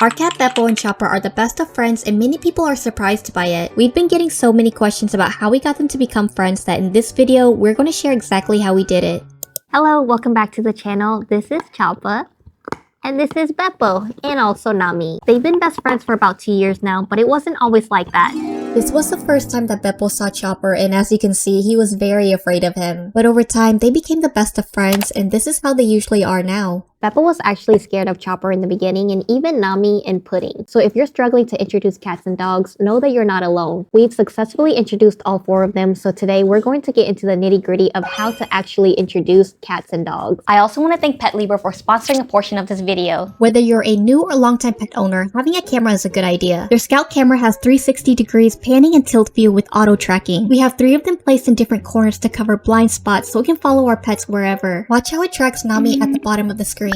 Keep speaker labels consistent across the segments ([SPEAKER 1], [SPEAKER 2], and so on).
[SPEAKER 1] Our cat Beppo and Chopper are the best of friends and many people are surprised by it. We've been getting so many questions about how we got them to become friends that in this video, we're going to share exactly how we did it.
[SPEAKER 2] Hello, welcome back to the channel. This is Chopper. And this is Beppo, and also Nami. They've been best friends for about 2 years now, but it wasn't always like that.
[SPEAKER 1] This was the first time that Beppo saw Chopper, and as you can see, he was very afraid of him. But over time, they became the best of friends, and this is how they usually are now.
[SPEAKER 2] Beppo was actually scared of Chopper in the beginning, and even Nami and Pudding. So if you're struggling to introduce cats and dogs, know that you're not alone. We've successfully introduced all 4 of them, so today we're going to get into the nitty-gritty of how to actually introduce cats and dogs.
[SPEAKER 3] I also want to thank Petlibro for sponsoring a portion of this video.
[SPEAKER 1] Whether you're a new or longtime pet owner, having a camera is a good idea. Their Scout camera has 360 degrees panning and tilt view with auto tracking. We have 3 of them placed in different corners to cover blind spots so we can follow our pets wherever. Watch how it tracks Nami at the bottom of the screen.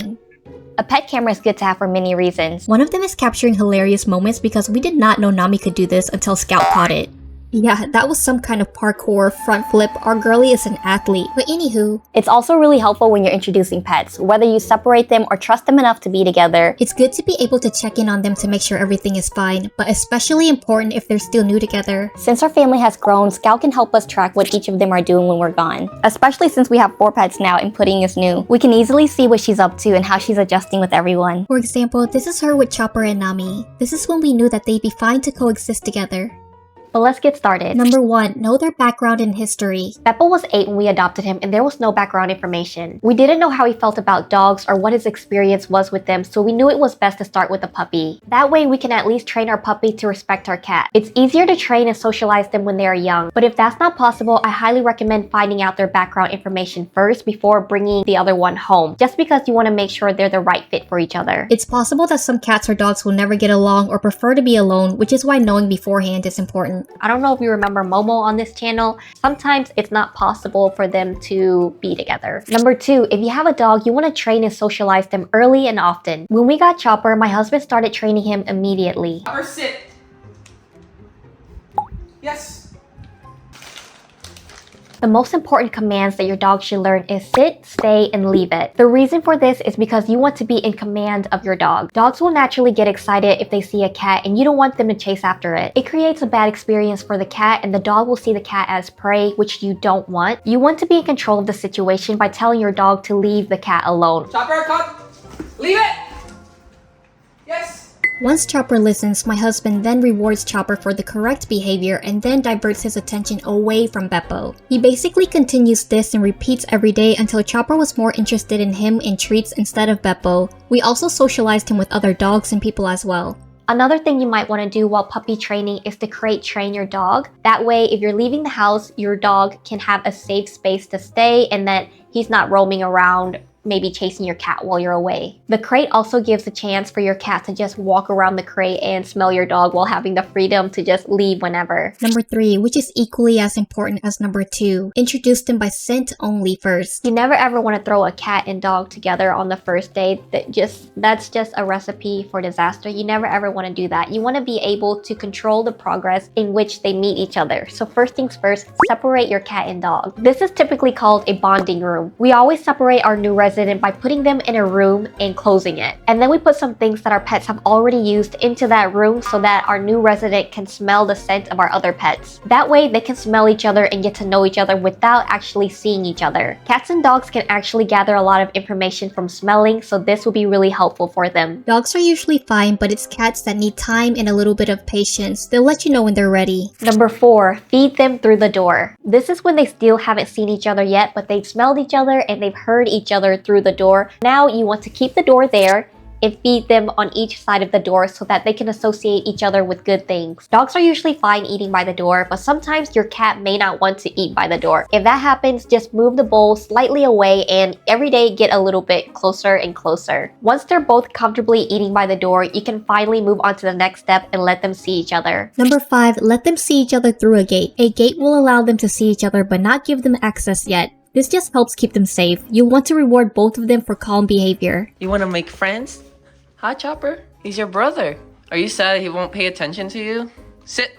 [SPEAKER 3] A pet camera is good to have for many reasons.
[SPEAKER 1] One of them is capturing hilarious moments because we did not know Nami could do this until Scout caught it. Yeah, that was some kind of parkour, front flip. Our girlie is an athlete. But anywho,
[SPEAKER 3] It's also really helpful when you're introducing pets, whether you separate them or trust them enough to be together.
[SPEAKER 1] it's good to be able to check in on them to make sure everything is fine, but especially important if they're still new together.
[SPEAKER 3] Since our family has grown, Scout can help us track what each of them are doing when we're gone. Especially since we have 4 pets now and Pudding is new. We can easily see what she's up to and how she's adjusting with everyone.
[SPEAKER 1] For example, this is her with Chopper and Nami. This is when we knew that they'd be fine to coexist together.
[SPEAKER 3] But let's get started.
[SPEAKER 1] Number 1, know their background and history.
[SPEAKER 3] Beppo was 8 when we adopted him and there was no background information. We didn't know how he felt about dogs or what his experience was with them, so we knew it was best to start with a puppy. That way we can at least train our puppy to respect our cat. It's easier to train and socialize them when they are young, but if that's not possible, I highly recommend finding out their background information first before bringing the other one home, just because you want to make sure they're the right fit for each other.
[SPEAKER 1] It's possible that some cats or dogs will never get along or prefer to be alone, which is why knowing beforehand is important.
[SPEAKER 3] I don't know if you remember Momo on this channel. Sometimes it's not possible for them to be together. Number 2, if you have a dog, you want to train and socialize them early and often. When we got Chopper, my husband started training him immediately.
[SPEAKER 4] Chopper, sit. Yes.
[SPEAKER 3] The most important commands that your dog should learn is sit, stay, and leave it. The reason for this is because you want to be in command of your dog. Dogs will naturally get excited if they see a cat and you don't want them to chase after it. It creates a bad experience for the cat and the dog will see the cat as prey, which you don't want. You want to be in control of the situation by telling your dog to leave the cat alone.
[SPEAKER 4] Chopper, cut. Leave it. Yes.
[SPEAKER 1] Once Chopper listens, my husband then rewards Chopper for the correct behavior and then diverts his attention away from Beppo. He basically continues this and repeats every day until Chopper was more interested in him and treats instead of Beppo. We also socialized him with other dogs and people as well.
[SPEAKER 3] Another thing you might want to do while puppy training is to train your dog. That way, if you're leaving the house, your dog can have a safe space to stay and that he's not roaming around, maybe chasing your cat while you're away. The crate also gives a chance for your cat to just walk around the crate and smell your dog while having the freedom to just leave whenever.
[SPEAKER 1] Number 3, which is equally as important as number 2, introduce them by scent only first.
[SPEAKER 3] You never ever want to throw a cat and dog together on the first date. That's just a recipe for disaster. You never ever want to do that. You want to be able to control the progress in which they meet each other. So first things first, separate your cat and dog. This is typically called a bonding room. We always separate our new resident by putting them in a room and closing it. And then we put some things that our pets have already used into that room so that our new resident can smell the scent of our other pets. That way they can smell each other and get to know each other without actually seeing each other. Cats and dogs can actually gather a lot of information from smelling, so this will be really helpful for them.
[SPEAKER 1] Dogs are usually fine, but it's cats that need time and a little bit of patience. They'll let you know when they're ready.
[SPEAKER 3] Number 4, feed them through the door. This is when they still haven't seen each other yet, but they've smelled each other and they've heard each other through the door. Now you want to keep the door there and feed them on each side of the door so that they can associate each other with good things. Dogs are usually fine eating by the door, but sometimes your cat may not want to eat by the door. If that happens, just move the bowl slightly away and every day get a little bit closer and closer. Once they're both comfortably eating by the door, you can finally move on to the next step and let them see each other.
[SPEAKER 1] Number 5, let them see each other through a gate. A gate will allow them to see each other but not give them access yet. This just helps keep them safe. You'll want to reward both of them for calm behavior.
[SPEAKER 4] You want to make friends? Hi, Chopper. He's your brother. Are you sad he won't pay attention to you? Sit.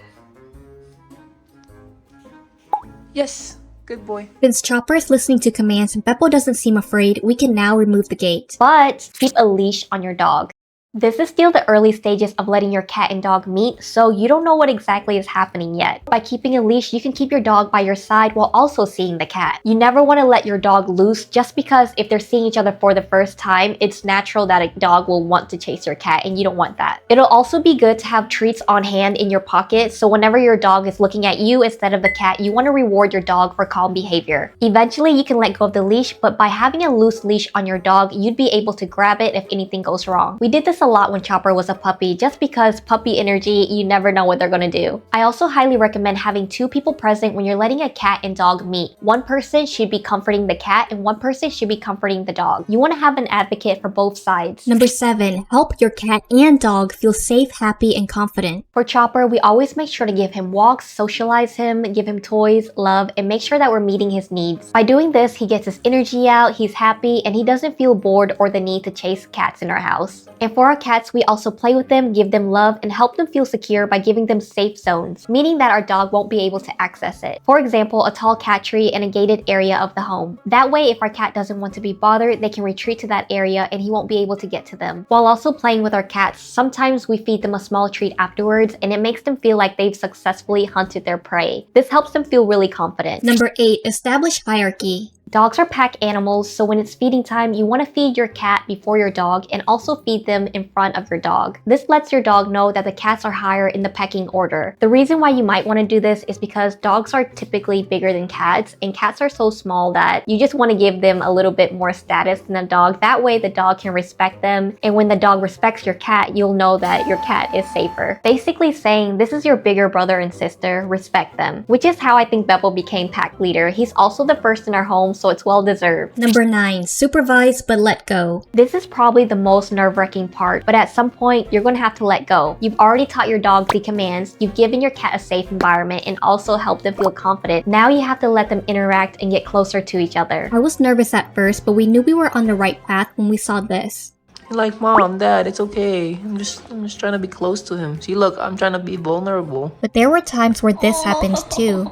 [SPEAKER 4] Yes. Good boy.
[SPEAKER 1] Since Chopper is listening to commands and Beppo doesn't seem afraid, we can now remove the gate.
[SPEAKER 3] But keep a leash on your dog. This is still the early stages of letting your cat and dog meet, so you don't know what exactly is happening yet. By keeping a leash, you can keep your dog by your side while also seeing the cat. You never want to let your dog loose just because if they're seeing each other for the first time, it's natural that a dog will want to chase your cat and you don't want that. It'll also be good to have treats on hand in your pocket, so whenever your dog is looking at you instead of the cat, you want to reward your dog for calm behavior. Eventually, you can let go of the leash, but by having a loose leash on your dog, you'd be able to grab it if anything goes wrong. We did this a lot when Chopper was a puppy just because puppy energy, you never know what they're gonna do. I also highly recommend having 2 people present when you're letting a cat and dog meet. One person should be comforting the cat and one person should be comforting the dog. You want to have an advocate for both sides.
[SPEAKER 1] Number 7. Help your cat and dog feel safe, happy, and confident.
[SPEAKER 3] For Chopper, we always make sure to give him walks, socialize him, give him toys, love, and make sure that we're meeting his needs. By doing this, he gets his energy out, he's happy, and he doesn't feel bored or the need to chase cats in our house. And for our cats, we also play with them, give them love, and help them feel secure by giving them safe zones, meaning that our dog won't be able to access it. For example, a tall cat tree and a gated area of the home. That way, if our cat doesn't want to be bothered, they can retreat to that area and he won't be able to get to them. While also playing with our cats, sometimes we feed them a small treat afterwards and it makes them feel like they've successfully hunted their prey. This helps them feel really confident.
[SPEAKER 1] Number 8. Establish hierarchy.
[SPEAKER 3] Dogs are pack animals, so when it's feeding time, you want to feed your cat before your dog and also feed them in front of your dog. This lets your dog know that the cats are higher in the pecking order. The reason why you might want to do this is because dogs are typically bigger than cats, and cats are so small that you just want to give them a little bit more status than a dog. That way the dog can respect them, and when the dog respects your cat, you'll know that your cat is safer. Basically saying, this is your bigger brother and sister, respect them. Which is how I think Beppo became pack leader. He's also the first in our home, so it's well deserved.
[SPEAKER 1] Number 9. Supervise but let go.
[SPEAKER 3] This is probably the most nerve-wracking part, but at some point, you're gonna have to let go. You've already taught your dog the commands, you've given your cat a safe environment, and also helped them feel confident. Now you have to let them interact and get closer to each other.
[SPEAKER 1] I was nervous at first, but we knew we were on the right path when we saw this.
[SPEAKER 4] Like, Mom, Dad, it's okay. I'm just trying to be close to him. See, look, I'm trying to be vulnerable.
[SPEAKER 1] But there were times where this happened too.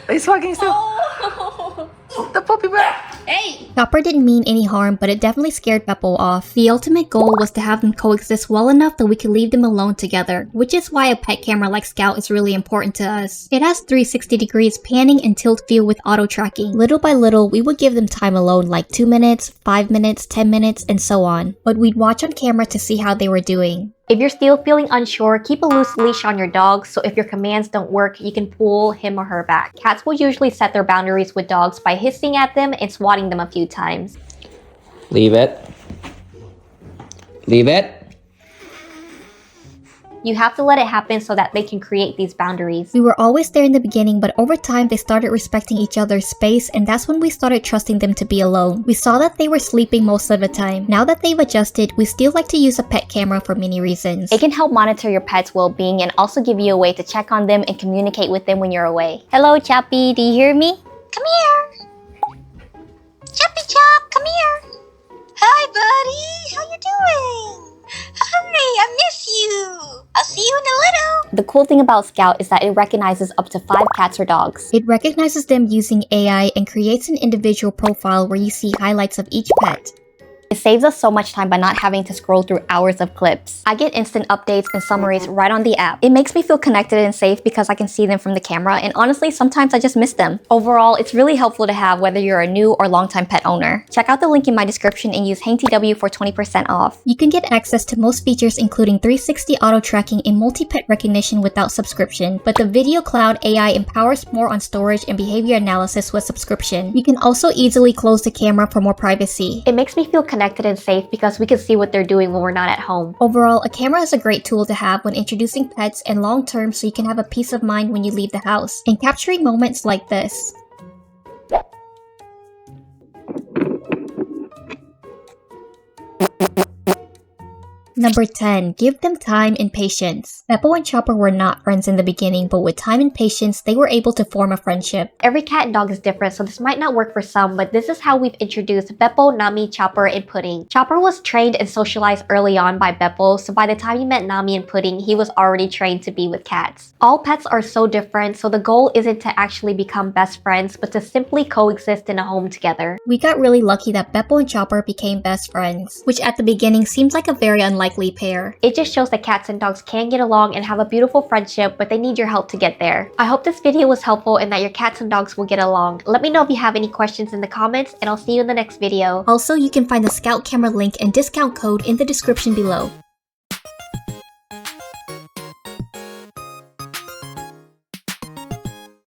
[SPEAKER 4] He's fucking still. The puppy bear.
[SPEAKER 1] Chopper didn't mean any harm, but it definitely scared Beppo off. The ultimate goal was to have them coexist well enough that we could leave them alone together, which is why a pet camera like Scout is really important to us. It has 360 degrees panning and tilt view with auto tracking. Little by little, we would give them time alone like 2 minutes, 5 minutes, 10 minutes, and so on. But we'd watch on camera to see how they were doing.
[SPEAKER 3] If you're still feeling unsure, keep a loose leash on your dog so if your commands don't work, you can pull him or her back. Cats will usually set their boundaries with dogs by hissing at them and swatting them a few times.
[SPEAKER 5] Leave it. Leave it.
[SPEAKER 3] You have to let it happen so that they can create these boundaries.
[SPEAKER 1] We were always there in the beginning, but over time they started respecting each other's space, and that's when we started trusting them to be alone. We saw that they were sleeping most of the time. Now that they've adjusted, we still like to use a pet camera for many reasons.
[SPEAKER 3] It can help monitor your pet's well-being and also give you a way to check on them and communicate with them when you're away. Hello, Chappy, do you hear me?
[SPEAKER 6] Come here. Choppy Chop, come here. Hi, buddy. How you doing? Hi, I miss you. I'll see you in a little.
[SPEAKER 3] The cool thing about Scout is that it recognizes up to 5 cats or dogs.
[SPEAKER 1] It recognizes them using AI and creates an individual profile where you see highlights of each pet.
[SPEAKER 3] It saves us so much time by not having to scroll through hours of clips. I get instant updates and summaries right on the app. It makes me feel connected and safe because I can see them from the camera, and honestly, sometimes I just miss them. Overall, it's really helpful to have whether you're a new or longtime pet owner. Check out the link in my description and use HankTW for 20% off.
[SPEAKER 1] You can get access to most features including 360 auto tracking and multi-pet recognition without subscription, but the Video Cloud AI empowers more on storage and behavior analysis with subscription. You can also easily close the camera for more privacy.
[SPEAKER 3] It makes me feel connected and safe because we can see what they're doing when we're not at home.
[SPEAKER 1] Overall, a camera is a great tool to have when introducing pets and long-term so you can have a peace of mind when you leave the house and capturing moments like this. Number 10. Give them time and patience. Beppo and Chopper were not friends in the beginning, but with time and patience, they were able to form a friendship.
[SPEAKER 3] Every cat and dog is different, so this might not work for some, but this is how we've introduced Beppo, Nami, Chopper, and Pudding. Chopper was trained and socialized early on by Beppo, so by the time he met Nami and Pudding, he was already trained to be with cats. All pets are so different, so the goal isn't to actually become best friends, but to simply coexist in a home together.
[SPEAKER 1] We got really lucky that Beppo and Chopper became best friends, which at the beginning seems like a very unlikely likely pair.
[SPEAKER 3] It just shows that cats and dogs can get along and have a beautiful friendship, but they need your help to get there. I hope this video was helpful and that your cats and dogs will get along. Let me know if you have any questions in the comments, and I'll see you in the next video.
[SPEAKER 1] Also, you can find the Scout Camera link and discount code in the description below.